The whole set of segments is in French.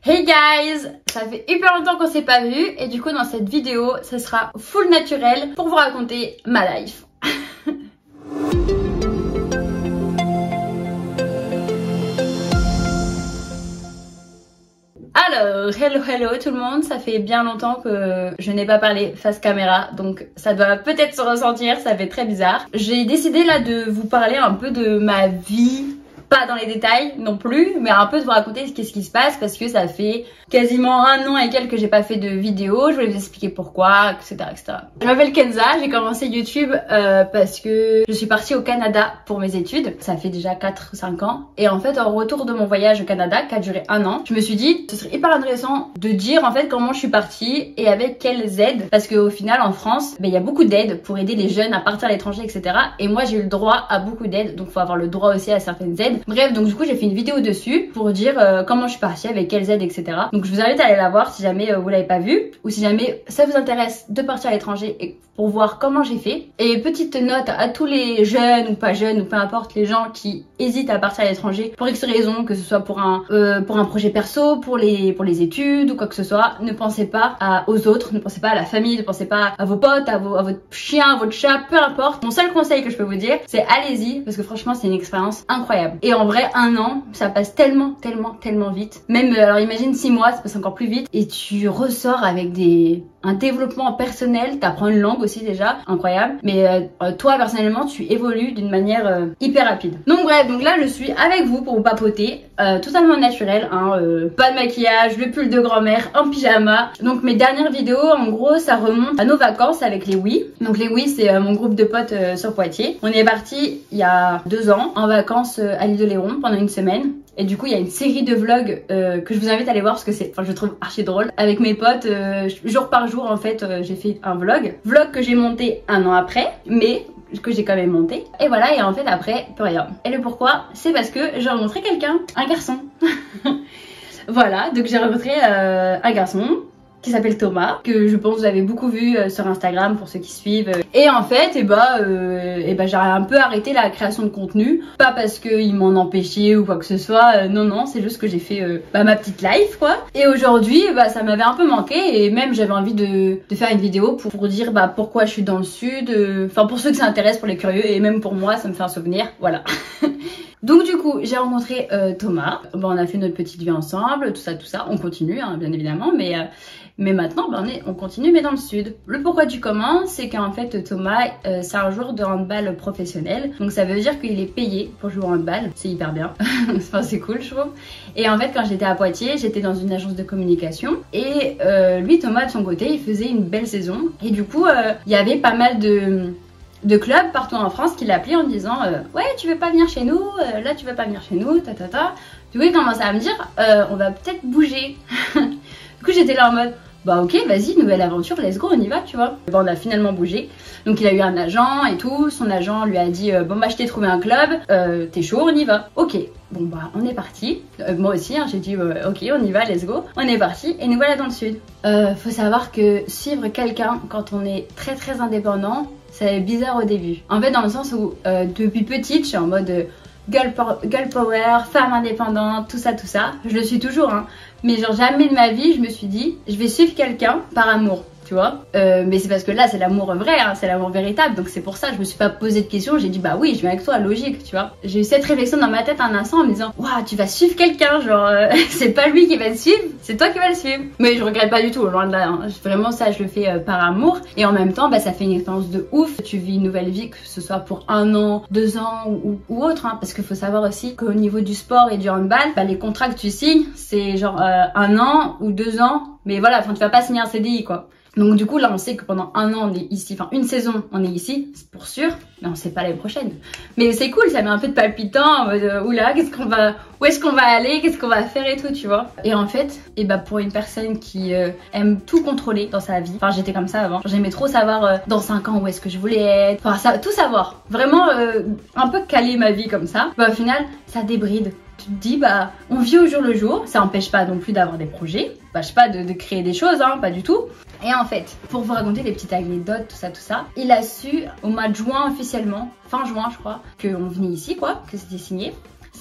Hey guys, ça fait hyper longtemps qu'on s'est pas vu et du coup dans cette vidéo, ça sera full naturel pour vous raconter ma life. Alors, hello tout le monde, ça fait bien longtemps que je n'ai pas parlé face caméra, donc ça doit peut-être se ressentir, ça fait très bizarre. J'ai décidé là de vous parler un peu de ma vie, pas dans les détails non plus, mais un peu de vous raconter qu'est-ce qui se passe parce que ça fait quasiment 1 an et quelques que j'ai pas fait de vidéo. Je vais vous expliquer pourquoi, etc. Je m'appelle Kenza, j'ai commencé YouTube parce que je suis partie au Canada pour mes études. Ça fait déjà 4-5 ans. Et en fait, en retour de mon voyage au Canada, qui a duré 1 an, je me suis dit, ce serait hyper intéressant de dire en fait comment je suis partie et avec quelles aides. Parce qu'au final, en France, il y a beaucoup d'aides pour aider les jeunes à partir à l'étranger, etc. Et moi, j'ai eu le droit à beaucoup d'aides, donc faut avoir le droit aussi à certaines aides. Bref, donc du coup, j'ai fait une vidéo dessus pour dire comment je suis partie, avec quelles aides, etc. Donc je vous invite à aller la voir si jamais vous l'avez pas vue ou si jamais ça vous intéresse de partir à l'étranger et pour voir comment j'ai fait. Et petite note à tous les jeunes ou pas jeunes ou peu importe les gens qui hésitent à partir à l'étranger pour X raisons, que ce soit pour un projet perso, pour les études ou quoi que ce soit, ne pensez pas aux autres, ne pensez pas à la famille, ne pensez pas à vos potes, à votre chien, à votre chat, peu importe. Mon seul conseil que je peux vous dire, c'est allez-y parce que franchement c'est une expérience incroyable. Et en vrai 1 an, ça passe tellement vite. Même alors imagine 6 mois, ça passe encore plus vite et tu ressors avec un développement personnel, t'apprends une langue aussi déjà, incroyable. Mais toi personnellement, tu évolues d'une manière hyper rapide. Donc bref, donc là je suis avec vous pour vous papoter, totalement naturel, hein, pas de maquillage, le pull de grand-mère, en pyjama. Donc mes dernières vidéos, en gros, ça remonte à nos vacances avec les Oui. Donc les Oui, c'est mon groupe de potes sur Poitiers. On est parti il y a 2 ans en vacances à l'île de Léron pendant 1 semaine. Et du coup, il y a une série de vlogs que je vous invite à aller voir parce que je trouve archi drôle. Avec mes potes, jour par jour, en fait, j'ai fait un vlog. Vlog que j'ai monté 1 an après, mais que j'ai quand même monté. Et voilà, et en fait, après, plus rien. Et le pourquoi, c'est parce que j'ai rencontré quelqu'un, un garçon. Voilà, donc j'ai rencontré un garçon qui s'appelle Thomas, que je pense que vous avez beaucoup vu sur Instagram pour ceux qui suivent. Et en fait, j'ai un peu arrêté la création de contenu, pas parce qu'il m'en empêchait ou quoi que ce soit, non, c'est juste que j'ai fait ma petite life quoi. Et aujourd'hui, ça m'avait un peu manqué et même j'avais envie de faire une vidéo pour dire pourquoi je suis dans le sud, enfin pour ceux que ça intéresse, pour les curieux et même pour moi, ça me fait un souvenir, voilà. Donc du coup, j'ai rencontré Thomas, on a fait notre petite vie ensemble, tout ça, on continue hein, bien évidemment, mais maintenant on continue mais dans le sud. Le pourquoi du comment, c'est qu'en fait Thomas c'est un joueur de handball professionnel, donc ça veut dire qu'il est payé pour jouer au handball, c'est hyper bien, enfin c'est cool je trouve. Et en fait quand j'étais à Poitiers, j'étais dans une agence de communication et lui Thomas de son côté il faisait une belle saison et du coup il y avait pas mal de clubs partout en France qui l'appelaient en disant ouais tu veux pas venir chez nous, là tu veux pas venir chez nous, Du coup il commençait à me dire on va peut-être bouger. Du coup j'étais là en mode ok vas-y nouvelle aventure, let's go on y va tu vois. On a finalement bougé, donc il a eu un agent et tout, son agent lui a dit je t'ai trouvé un club, t'es chaud on y va. Ok on est parti, moi aussi hein, j'ai dit ok on y va let's go, on est parti et nous voilà dans le sud. Faut savoir que suivre quelqu'un quand on est très indépendant, c'est bizarre au début. En fait dans le sens où depuis petite je suis en mode girl power, femme indépendante, tout ça. Je le suis toujours hein. Mais genre jamais de ma vie je me suis dit je vais suivre quelqu'un par amour. Tu vois, mais c'est parce que là c'est l'amour vrai, hein, c'est l'amour véritable, donc c'est pour ça je me suis pas posé de questions, j'ai dit oui je viens avec toi, logique, tu vois. J'ai eu cette réflexion dans ma tête un instant en me disant waouh tu vas suivre quelqu'un, genre c'est pas lui qui va te suivre, c'est toi qui vas le suivre. Mais je regrette pas du tout, loin de là, hein. Vraiment ça je le fais par amour et en même temps ça fait une expérience de ouf, tu vis une nouvelle vie que ce soit pour 1 an, 2 ans ou autre, hein, parce qu'il faut savoir aussi qu'au niveau du sport et du handball, les contrats que tu signes c'est genre 1 an ou 2 ans, mais voilà, tu vas pas signer un CDI quoi. Donc du coup là on sait que pendant 1 an on est ici, enfin 1 saison on est ici, c'est pour sûr, mais on sait pas l'année prochaine. Mais c'est cool, ça met un peu de palpitant, en mode oula, où est-ce qu'on va aller, qu'est-ce qu'on va faire et tout, tu vois. Et en fait, pour une personne qui aime tout contrôler dans sa vie, enfin j'étais comme ça avant, j'aimais trop savoir dans 5 ans où est-ce que je voulais être, enfin tout savoir, vraiment un peu caler ma vie comme ça, au final ça débride. Tu te dis on vit au jour le jour, ça empêche pas non plus d'avoir des projets, je sais pas de créer des choses, hein, pas du tout. Et en fait, pour vous raconter des petites anecdotes, tout ça, il a su au mois de juin officiellement, fin juin je crois, qu'on venait ici quoi, que c'était signé.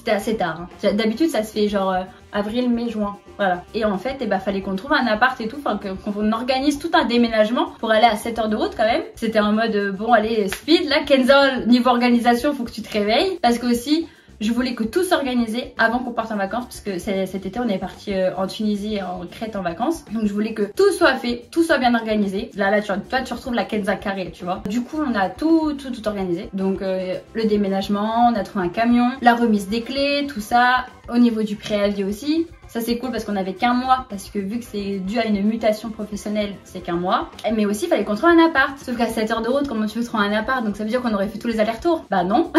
c'était assez tard. Hein. D'habitude ça se fait genre avril, mai, juin. Voilà. Et en fait, fallait qu'on trouve un appart et tout, enfin qu'on organise tout un déménagement pour aller à 7 heures de route quand même. C'était en mode bon allez speed là, Kenza, niveau organisation, faut que tu te réveilles. Parce que aussi, je voulais que tout s'organisait avant qu'on parte en vacances parce que cet été on est parti en Tunisie et en Crète en vacances. Donc je voulais que tout soit fait, tout soit bien organisé. Là toi tu retrouves la Kenza carré, tu vois. Du coup on a tout organisé. Donc le déménagement, on a trouvé un camion, la remise des clés, tout ça. Au niveau du préavis aussi. Ça c'est cool parce qu'on avait qu'un mois, parce que vu que c'est dû à une mutation professionnelle, c'est qu'un mois. Mais aussi il fallait qu'on trouve un appart. Sauf qu'à 7 heures de route, comment tu veux trouver un appart? Donc ça veut dire qu'on aurait fait tous les allers-retours. Bah non.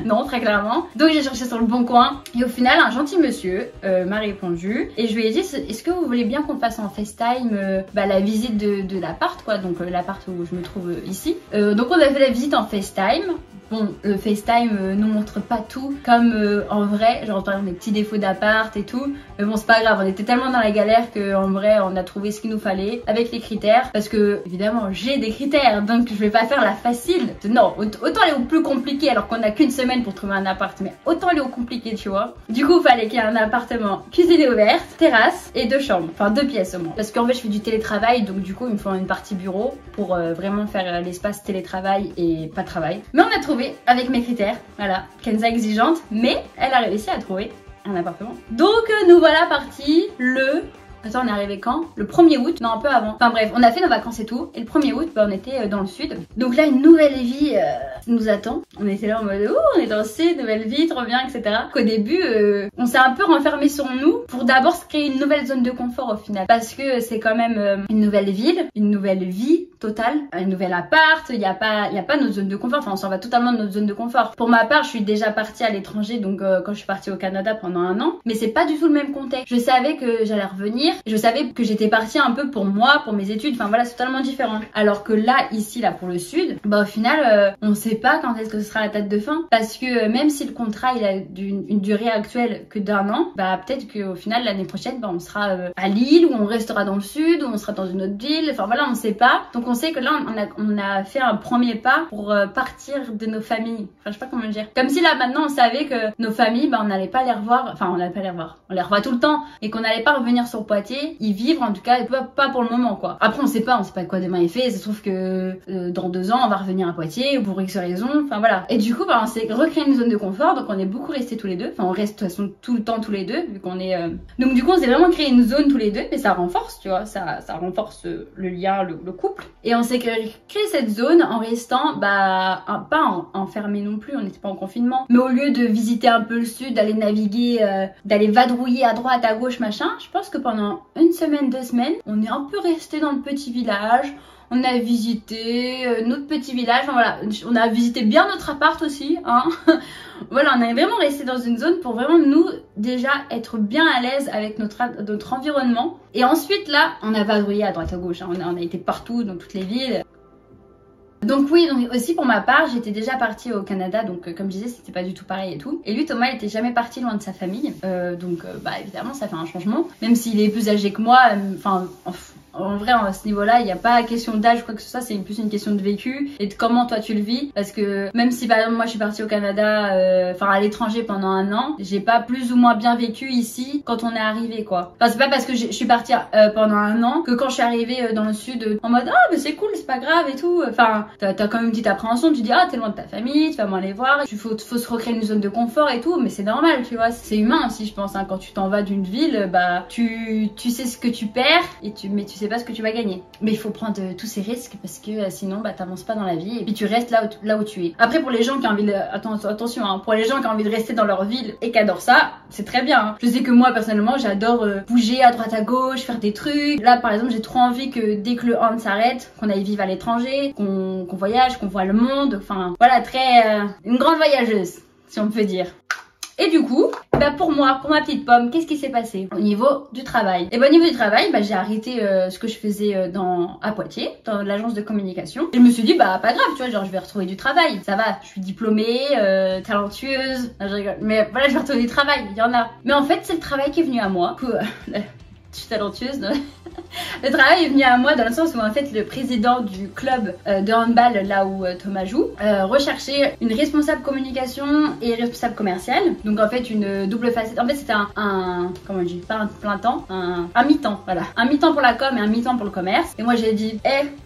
Non, très clairement. Donc j'ai cherché sur le bon coin. Et au final, un gentil monsieur m'a répondu. Et je lui ai dit, est-ce que vous voulez bien qu'on fasse en FaceTime la visite de l'appart, quoi. Donc l'appart où je me trouve ici. Donc on a fait la visite en FaceTime. Bon, le FaceTime nous montre pas tout comme en vrai, genre par exemple des petits défauts d'appart et tout. Mais bon, c'est pas grave, on était tellement dans la galère qu'en vrai, on a trouvé ce qu'il nous fallait avec les critères. Parce que, évidemment, j'ai des critères, donc je vais pas faire la facile. Non, autant aller au plus compliqué alors qu'on a qu'une semaine pour trouver un appart, mais autant aller au compliqué, tu vois. Du coup, il fallait qu'il y ait un appartement cuisine ouverte, terrasse et 2 chambres, enfin 2 pièces au moins. Parce qu'en fait, je fais du télétravail, donc du coup, il me faut une partie bureau pour vraiment faire l'espace télétravail et pas travail. Mais on a trouvé avec mes critères, voilà, Kenza exigeante, mais elle a réussi à trouver un appartement. Donc nous voilà partis le... Attends, on est arrivé quand? Le 1er août? Non, un peu avant. Enfin bref, on a fait nos vacances et tout. Et le 1er août, on était dans le sud. Donc là, une nouvelle vie nous attend. On était là en mode, ouh, on est dans le sud, nouvelle vie, trop bien, etc. Qu'au début, on s'est un peu renfermé sur nous pour d'abord se créer une nouvelle zone de confort au final. Parce que c'est quand même une nouvelle ville, une nouvelle vie totale, un nouvel appart. Il y a pas notre zone de confort. Enfin, on s'en va totalement de notre zone de confort. Pour ma part, je suis déjà partie à l'étranger, donc quand je suis partie au Canada pendant 1 an. Mais c'est pas du tout le même contexte. Je savais que j'allais revenir. Je savais que j'étais partie un peu pour moi, pour mes études, enfin voilà, c'est totalement différent. Alors que là, ici, là, pour le sud, au final, on sait pas quand est-ce que ce sera la date de fin. Parce que même si le contrat, il a une durée actuelle que d'1 an, peut-être qu'au final, l'année prochaine, on sera à Lille, ou on restera dans le sud, ou on sera dans une autre ville, enfin voilà, on sait pas. Donc on sait que là, on a fait un premier pas pour partir de nos familles. Enfin, je sais pas comment dire. Comme si là, maintenant, on savait que nos familles, on n'allait pas les revoir, enfin, on n'allait pas les revoir. On les revoit tout le temps, et qu'on n'allait pas revenir sur Poitiers, y vivre en tout cas, et pas pour le moment quoi. Après on sait pas quoi demain est fait, ça se trouve que dans 2 ans on va revenir à Poitiers pour X raison, enfin voilà. Et du coup on s'est recréé une zone de confort, donc on est beaucoup restés tous les deux, enfin on reste de toute façon tout le temps tous les deux vu qu'on est... Donc du coup on s'est vraiment créé une zone tous les deux, mais ça renforce, tu vois, ça renforce le lien, le couple. Et on s'est créé cette zone en restant, pas enfermé non plus, on n'était pas en confinement, mais au lieu de visiter un peu le sud, d'aller naviguer, d'aller vadrouiller à droite, à gauche, machin, je pense que pendant 1 semaine, 2 semaines, on est un peu resté dans le petit village. On a visité notre petit village. Enfin, voilà, on a visité bien notre appart aussi. Hein. Voilà, on est vraiment resté dans une zone pour vraiment nous déjà être bien à l'aise avec notre environnement. Et ensuite là, on a vadrouillé à droite à gauche. Hein. On a été partout dans toutes les villes. Donc oui, donc aussi pour ma part, j'étais déjà partie au Canada, donc comme je disais, c'était pas du tout pareil et tout. Et lui, Thomas, il était jamais parti loin de sa famille, donc évidemment, ça fait un changement. Même s'il est plus âgé que moi, en vrai, à ce niveau-là, il n'y a pas question d'âge ou quoi que ce soit, c'est plus une question de vécu et de comment toi tu le vis. Parce que même si par exemple moi je suis partie au Canada, à l'étranger pendant 1 an, j'ai pas plus ou moins bien vécu ici quand on est arrivé quoi. Enfin c'est pas parce que je suis partie pendant 1 an que quand je suis arrivée dans le sud en mode ah mais c'est cool, c'est pas grave et tout. Enfin t'as quand même une petite appréhension, tu dis ah t'es loin de ta famille, tu vas moins les voir, il faut se recréer une zone de confort et tout, mais c'est normal tu vois, c'est humain aussi je pense. Hein. Quand tu t'en vas d'une ville, tu sais ce que tu perds mais tu sais pas ce que tu vas gagner. Mais il faut prendre tous ces risques parce que sinon t'avances pas dans la vie et puis tu restes là où tu es. Après pour les gens qui ont envie de... Attention hein, pour les gens qui ont envie de rester dans leur ville et qui adorent ça, c'est très bien. Hein. Je sais que moi personnellement j'adore bouger à droite à gauche, faire des trucs. Là par exemple j'ai trop envie que dès que le hand s'arrête, qu'on aille vivre à l'étranger, qu'on voyage, qu'on voit le monde. Enfin voilà, une grande voyageuse si on peut dire. Et du coup, pour moi, pour ma petite pomme, qu'est-ce qui s'est passé au niveau du travail? Et au niveau du travail, j'ai arrêté ce que je faisais à Poitiers, dans l'agence de communication. Et je me suis dit, pas grave, tu vois, genre je vais retrouver du travail. Ça va, je suis diplômée, talentueuse, je rigole. Mais voilà, je vais retrouver du travail, il y en a. Mais en fait, c'est le travail qui est venu à moi. je suis talentueuse. Le travail est venu à moi dans le sens où en fait le président du club de handball là où Thomas joue recherchait une responsable communication et responsable commerciale. Donc en fait une double facette. En fait c'était comment on dit, pas un plein temps, un mi-temps, voilà. Un mi-temps pour la com et un mi-temps pour le commerce. Et moi j'ai dit,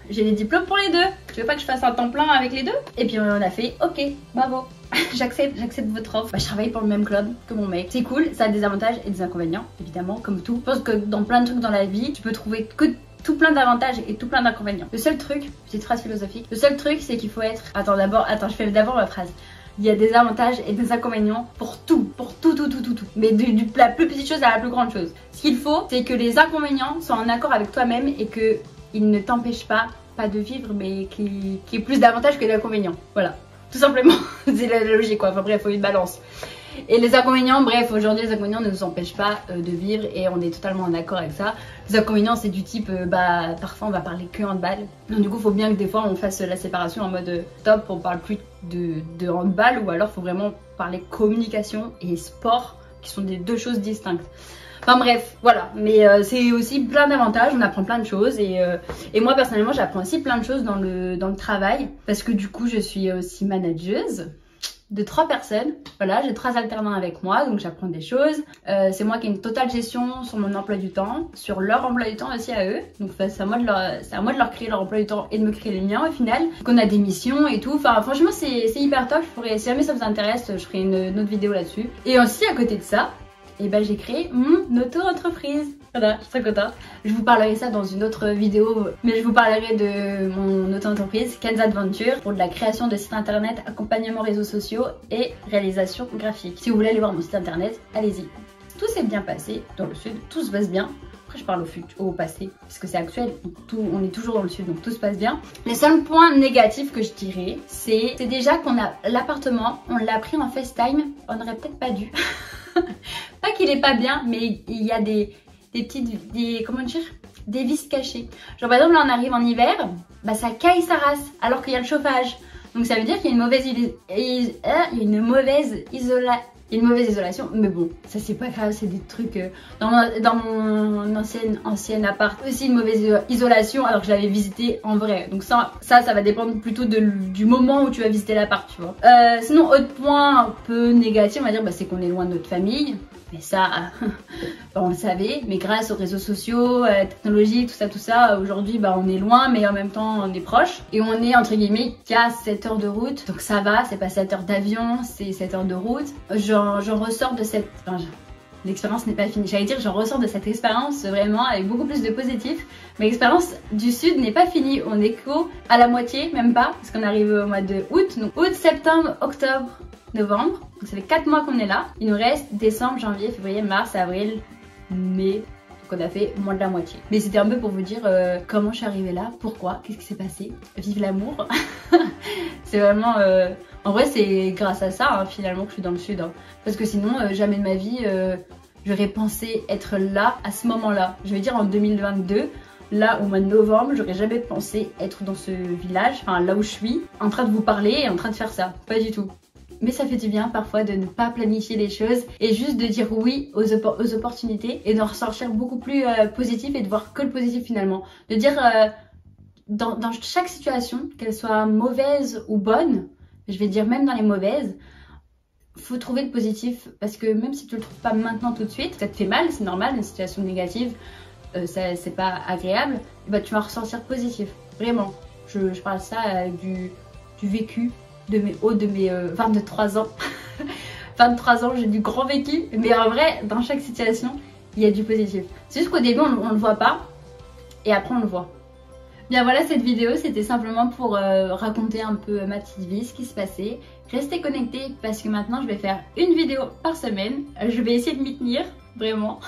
j'ai les diplômes pour les deux. Tu veux pas que je fasse un temps plein avec les deux? Et puis on a fait, ok, bravo. J'accepte votre offre. Je travaille pour le même club que mon mec. C'est cool, ça a des avantages et des inconvénients, évidemment, comme tout. Je pense que dans plein de trucs dans la vie, tu peux trouver que tout plein d'avantages et tout plein d'inconvénients. Le seul truc, petite phrase philosophique, le seul truc c'est qu'il faut être... Attends, je fais d'abord ma phrase. Il y a des avantages et des inconvénients pour tout. Mais de la plus petite chose à la plus grande chose. Ce qu'il faut, c'est que les inconvénients soient en accord avec toi-même et qu'ils ne t'empêchent pas de vivre, mais qu'il y ait plus d'avantages que d'inconvénients. Voilà. Tout simplement, c'est la logique quoi, enfin bref, il faut une balance. Et les inconvénients, bref, aujourd'hui les inconvénients ne nous empêchent pas de vivre et on est totalement en accord avec ça. Les inconvénients c'est du type, parfois on va parler que handball. Donc du coup il faut bien que des fois on fasse la séparation en mode top, on parle plus de handball ou alors il faut vraiment parler communication et sport qui sont des deux choses distinctes. Enfin bref, voilà, mais c'est aussi plein d'avantages, on apprend plein de choses et moi personnellement j'apprends aussi plein de choses dans le travail parce que du coup je suis aussi manageuse de 3 personnes, voilà, j'ai 3 alternants avec moi donc j'apprends des choses, c'est moi qui ai une totale gestion sur mon emploi du temps, sur leur emploi du temps aussi à eux, donc c'est à moi de leur créer leur emploi du temps et de me créer le mien au final, donc on a des missions et tout, enfin franchement c'est hyper top, si jamais ça vous intéresse je ferai une autre vidéo là-dessus. Et aussi à côté de ça, et j'ai créé mon auto-entreprise. Voilà, je suis très contente. Je vous parlerai ça dans une autre vidéo, mais je vous parlerai de mon auto-entreprise Ken's Adventure pour de la création de sites internet, accompagnement réseaux sociaux et réalisation graphique. Si vous voulez aller voir mon site internet, allez-y. Tout s'est bien passé dans le sud, tout se passe bien. Après je parle au passé, parce que c'est actuel, on est toujours dans le sud, donc tout se passe bien. Les seuls points négatifs que je dirais, c'est déjà qu'on a l'appartement, on l'a pris en FaceTime, on n'aurait peut-être pas dû. Pas qu'il est pas bien, mais il y a des comment dire, des vices cachés. Genre par exemple là on arrive en hiver, ça caille sa race alors qu'il y a le chauffage. Donc ça veut dire qu'il y a une mauvaise isolation, mais bon, ça c'est pas grave, c'est des trucs dans mon ancienne appart aussi une mauvaise isolation alors que je l'avais visité en vrai. Donc ça va dépendre plutôt du moment où tu vas visiter l'appart, tu vois. Sinon autre point un peu négatif, on va dire, c'est qu'on est loin de notre famille. Mais ça, on le savait, mais grâce aux réseaux sociaux, à la technologie, tout ça, aujourd'hui on est loin mais en même temps on est proche. Et on est entre guillemets qu'à 7 heures de route, donc ça va, c'est pas 7 heures d'avion, c'est 7 heures de route. J'en ressors de cette... l'expérience n'est pas finie, j'allais dire j'en ressors de cette expérience vraiment avec beaucoup plus de positif. Mais l'expérience du sud n'est pas finie, on est à la moitié, même pas, parce qu'on arrive au mois de août. Donc août, septembre, octobre, novembre, donc ça fait 4 mois qu'on est là. Il nous reste décembre, janvier, février, mars, avril, mai. Donc on a fait moins de la moitié. Mais c'était un peu pour vous dire comment je suis arrivée là, pourquoi, qu'est-ce qui s'est passé. Vive l'amour. C'est vraiment... en vrai c'est grâce à ça finalement que je suis dans le sud. Parce que sinon jamais de ma vie j'aurais pensé être là à ce moment-là. Je vais dire en 2022. Là, au mois de novembre, j'aurais jamais pensé être dans ce village, enfin là où je suis, en train de vous parler et en train de faire ça. Pas du tout. Mais ça fait du bien parfois de ne pas planifier les choses et juste de dire oui aux opportunités et d'en ressortir beaucoup plus positif et de voir que le positif finalement. De dire dans chaque situation, qu'elle soit mauvaise ou bonne, je vais dire même dans les mauvaises, faut trouver le positif parce que même si tu le trouves pas maintenant tout de suite, ça te fait mal, c'est normal, une situation négative, c'est pas agréable, tu vas ressortir positif, vraiment. Je parle ça du vécu de mes 23 ans. 23 ans, j'ai du grand vécu, mais en vrai, dans chaque situation, il y a du positif. C'est juste qu'au début, on le voit pas, et après, on le voit. Bien voilà, cette vidéo, c'était simplement pour raconter un peu ma petite vie, ce qui se passait. Restez connectés, parce que maintenant, je vais faire une vidéo par semaine. Je vais essayer de m'y tenir, vraiment.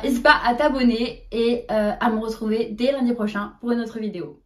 N'hésite pas à t'abonner et à me retrouver dès lundi prochain pour une autre vidéo.